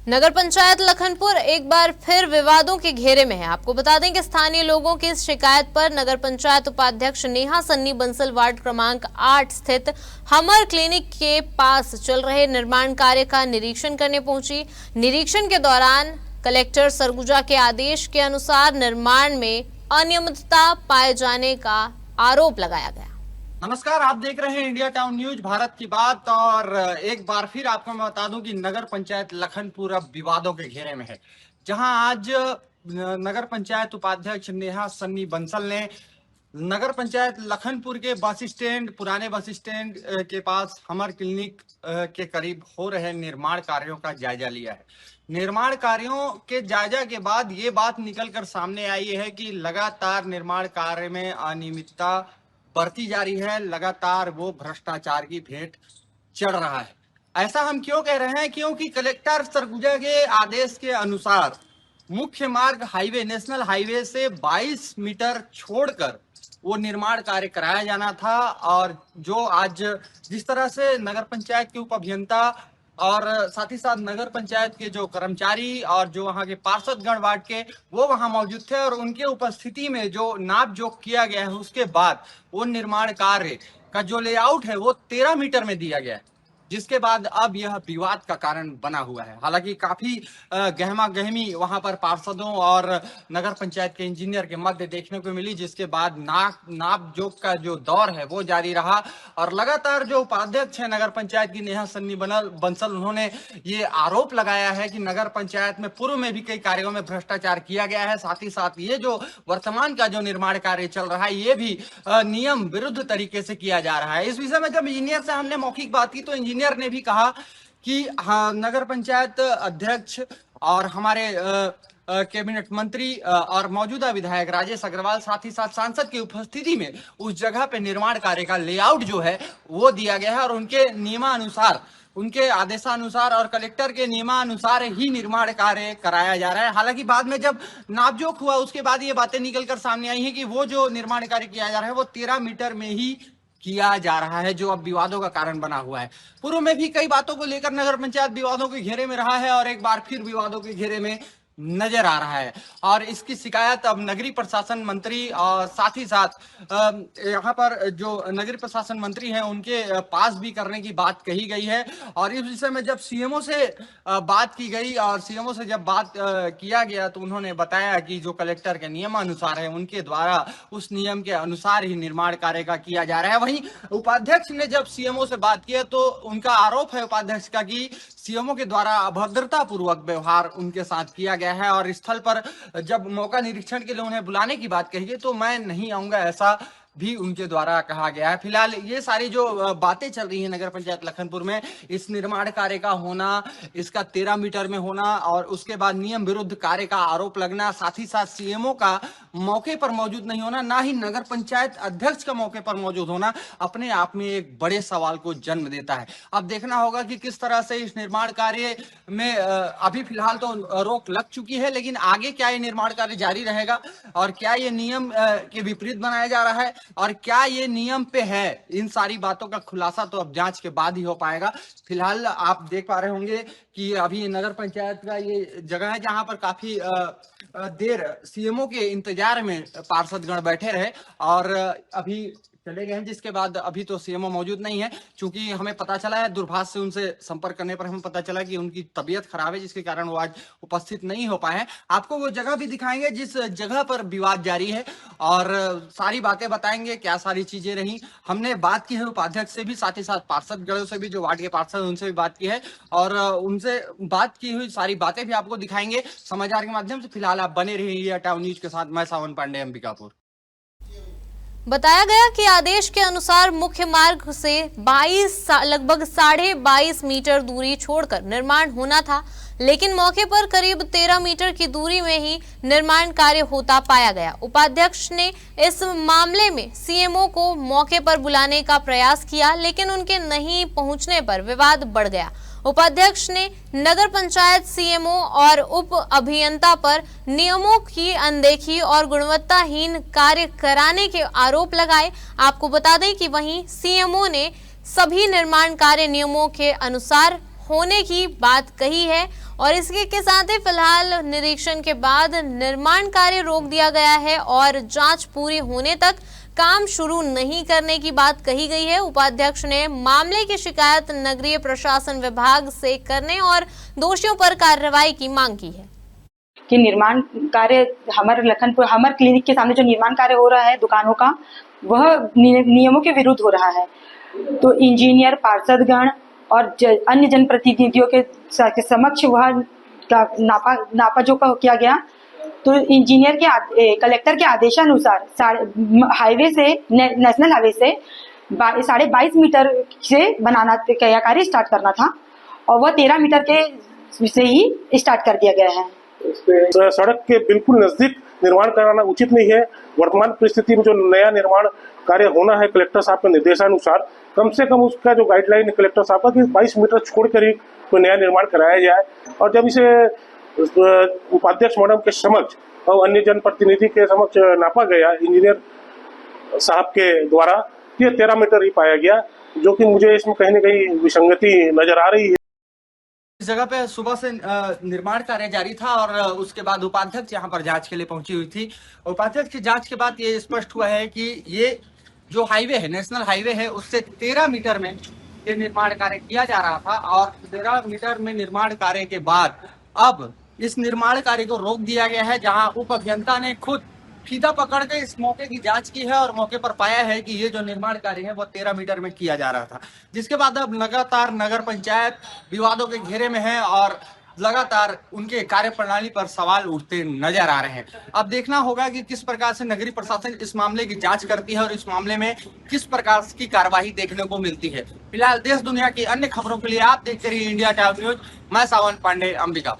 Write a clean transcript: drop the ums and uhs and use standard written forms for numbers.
नगर पंचायत लखनपुर एक बार फिर विवादों के घेरे में है। आपको बता दें कि स्थानीय लोगों की इस शिकायत पर नगर पंचायत उपाध्यक्ष नेहा सन्नी बंसल वार्ड क्रमांक 8 स्थित हमर क्लिनिक के पास चल रहे निर्माण कार्य का निरीक्षण करने पहुंची। निरीक्षण के दौरान कलेक्टर सरगुजा के आदेश के अनुसार निर्माण में अनियमितता पाए जाने का आरोप लगाया गया। नमस्कार, आप देख रहे हैं इंडिया टाउन न्यूज भारत की बात। और एक बार फिर आपको मैं बता दूं कि नगर पंचायत लखनपुर अब विवादों के घेरे में है, जहां आज नगर पंचायत उपाध्यक्ष नेहा सन्नी बंसल ने नगर पंचायत लखनपुर के बस स्टैंड, पुराने बस स्टैंड के पास हमर क्लिनिक के करीब हो रहे निर्माण कार्यों का जायजा लिया है। निर्माण कार्यों के जायजा के बाद ये बात निकलकर सामने आई है कि लगातार निर्माण कार्य में अनियमितता बढ़ती जा रही है, लगातार वो भ्रष्टाचार की भेंट चढ़ रहा है। ऐसा हम क्यों कह रहे हैं? क्योंकि कलेक्टर सरगुजा के आदेश के अनुसार मुख्य मार्ग हाईवे, नेशनल हाईवे से 22 मीटर छोड़कर वो निर्माण कार्य कराया जाना था। और जो आज जिस तरह से नगर पंचायत के उप अभियंता और साथ ही साथ नगर पंचायत के जो कर्मचारी और जो वहां के पार्षदगण वार्ड के वो वहां मौजूद थे और उनके उपस्थिति में जो नाप जोख किया गया है, उसके बाद वो निर्माण कार्य का जो लेआउट है वो 13 मीटर में दिया गया है, जिसके बाद अब यह विवाद का कारण बना हुआ है। हालांकि काफी गहमा गहमी वहां पर पार्षदों और नगर पंचायत के इंजीनियर के मध्य देखने को मिली, जिसके बाद नाप जोख का जो दौर है वो जारी रहा। और लगातार जो उपाध्यक्ष है नगर पंचायत की नेहा सन्नी बंसल, उन्होंने ये आरोप लगाया है कि नगर पंचायत में पूर्व में भी कई कार्यों में भ्रष्टाचार किया गया है। साथ ही साथ ये जो वर्तमान का जो निर्माण कार्य चल रहा है ये भी नियम विरुद्ध तरीके से किया जा रहा है। इस विषय में जब इंजीनियर से हमने मौखिक बात की तो इंजीनियर ने भी कहा कि हाँ, नगर पंचायत अध्यक्ष और हमारे कैबिनेट मंत्री और मौजूदा विधायक राजेश अग्रवाल, साथ ही साथ सांसद की उपस्थिति में उस जगह पे निर्माण कार्य का लेआउट जो है वो दिया गया है और उनके नियमानुसार, उनके आदेशानुसार और कलेक्टर के नियमानुसार ही निर्माण कार्य कराया जा रहा है। हालांकि बाद में जब नापजोख हुआ उसके बाद ये बातें निकलकर सामने आई हैं कि वो जो निर्माण कार्य किया जा रहा है वो 13 मीटर में ही किया जा रहा है, जो अब विवादों का कारण बना हुआ है। पूर्व में भी कई बातों को लेकर नगर पंचायत विवादों के घेरे में रहा है और एक बार फिर विवादों के घेरे में नजर आ रहा है। और इसकी शिकायत अब नगरीय प्रशासन मंत्री और साथ ही साथ यहाँ पर जो नगरीय प्रशासन मंत्री हैं उनके पास भी करने की बात कही गई है। और इस विषय में जब सीएमओ से बात की गई और सीएमओ से जब बात किया गया तो उन्होंने बताया कि जो कलेक्टर के नियमानुसार है उनके द्वारा उस नियम के अनुसार ही निर्माण कार्य का किया जा रहा है। वहीं उपाध्यक्ष ने जब सीएमओ से बात किया तो उनका आरोप है उपाध्यक्ष का कि सीएमओ के द्वारा अभद्रता पूर्वक व्यवहार उनके साथ किया गया है। और स्थल पर जब मौका निरीक्षण के लिए उन्हें बुलाने की बात कही गई तो मैं नहीं आऊंगा, ऐसा भी उनके द्वारा कहा गया है। फिलहाल ये सारी जो बातें चल रही है नगर पंचायत लखनपुर में, इस निर्माण कार्य का होना, इसका 13 मीटर में होना और उसके बाद नियम विरुद्ध कार्य का आरोप लगना, साथ ही साथ सीएमओ का मौके पर मौजूद नहीं होना, ना ही नगर पंचायत अध्यक्ष का मौके पर मौजूद होना, अपने आप में एक बड़े सवाल को जन्म देता है। अब देखना होगा कि किस तरह से इस निर्माण कार्य में अभी फिलहाल तो रोक लग चुकी है, लेकिन आगे क्या ये निर्माण कार्य जारी रहेगा और क्या ये नियम के विपरीत बनाया जा रहा है और क्या ये नियम पे है, इन सारी बातों का खुलासा तो अब जांच के बाद ही हो पाएगा। फिलहाल आप देख पा रहे होंगे कि अभी नगर पंचायत का ये जगह है जहां पर काफी देर सीएमओ के इंतजार में पार्षदगण बैठे रहे और अभी चले गए हैं, जिसके बाद अभी तो सीएमओ मौजूद नहीं है। चूंकि हमें पता चला है, दूरभाष से उनसे संपर्क करने पर हमें पता चला कि उनकी तबीयत खराब है, जिसके कारण वो आज उपस्थित नहीं हो पाए हैं। आपको वो जगह भी दिखाएंगे जिस जगह पर विवाद जारी है और सारी बातें बताएंगे क्या सारी चीजें रही। हमने बात की है उपाध्यक्ष से भी, साथ ही साथ पार्षदगणों से भी, जो वार्ड के पार्षद उनसे भी बात की है और उनसे बात की हुई सारी बातें भी आपको दिखाएंगे समाचार के माध्यम से। फिलहाल आप बने रहिए इंडिया टाउन न्यूज के साथ। मैं सावन पांडे, अंबिकापुर। बताया गया कि आदेश के अनुसार मुख्य मार्ग से लगभग 22.5 मीटर दूरी छोड़कर निर्माण होना था, लेकिन मौके पर करीब 13 मीटर की दूरी में ही निर्माण कार्य होता पाया गया। उपाध्यक्ष ने इस मामले में सीएमओ को मौके पर बुलाने का प्रयास किया, लेकिन उनके नहीं पहुंचने पर विवाद बढ़ गया। उपाध्यक्ष ने नगर पंचायत, सीएमओ और उप अभियंता पर नियमों की अनदेखी और गुणवत्ताहीन कार्य कराने के आरोप लगाए। आपको बता दें कि वहीं सीएमओ ने सभी निर्माण कार्य नियमों के अनुसार होने की बात कही है और इसी के साथ ही फिलहाल निरीक्षण के बाद निर्माण कार्य रोक दिया गया है और जांच पूरी होने तक काम शुरू नहीं करने की बात कही गई है। उपाध्यक्ष ने मामले की शिकायत नगरीय प्रशासन विभाग से करने और दोषियों पर कार्रवाई की मांग की है कि निर्माण कार्य हमर क्लिनिक के सामने जो निर्माण कार्य हो रहा है दुकानों का, वह नियमों के विरुद्ध हो रहा है। तो इंजीनियर, पार्षदगण और अन्य जनप्रतिनिधियों के समक्ष वह नापा जो किया गया। तो इंजीनियर के कलेक्टर के आदेशानुसार हाईवे से नेशनल हाईवे से 22.5 मीटर से बनाना कार्य स्टार्ट करना था और वह 13 मीटर के से ही स्टार्ट कर दिया गया है। सड़क के बिल्कुल नजदीक निर्माण कराना उचित नहीं है। वर्तमान परिस्थिति में जो नया निर्माण कार्य होना है कलेक्टर साहब के निर्देशानुसार, कम से कम उसका जो गाइडलाइन कलेक्टर साहब का कि 22 मीटर छोड़कर ही कोई नया निर्माण कराया जाए। और जब इसे उपाध्यक्ष मैडम के समक्ष और अन्य जनप्रतिनिधि के समक्ष नापा गया इंजीनियर साहब के द्वारा, ये 13 मीटर ही पाया गया, जो कि मुझे इसमें कहीं न कहीं विसंगति नजर आ रही है। इस जगह पे सुबह से निर्माण कार्य जारी था और उसके बाद उपाध्यक्ष यहाँ पर जांच के लिए पहुंची हुई थी। उपाध्यक्ष की जांच के बाद ये स्पष्ट हुआ है कि ये जो हाईवे है, नेशनल हाईवे है, उससे 13 मीटर में ये निर्माण कार्य किया जा रहा था और 13 मीटर में निर्माण कार्य के बाद अब इस निर्माण कार्य को रोक दिया गया है, जहां उप अभियंता ने खुद फीता पकड़ के इस मौके की जांच की है और मौके पर पाया है कि ये जो निर्माण कार्य है वो 13 मीटर में किया जा रहा था। जिसके बाद अब लगातार नगर पंचायत विवादों के घेरे में है और लगातार उनके कार्यप्रणाली पर सवाल उठते नजर आ रहे हैं। अब देखना होगा कि किस प्रकार से नगरीय प्रशासन इस मामले की जांच करती है और इस मामले में किस प्रकार की कार्यवाही देखने को मिलती है। फिलहाल देश दुनिया की अन्य खबरों के लिए आप देखते रहिए इंडिया टाइम न्यूज। मैं सावन पांडे, अंबिका।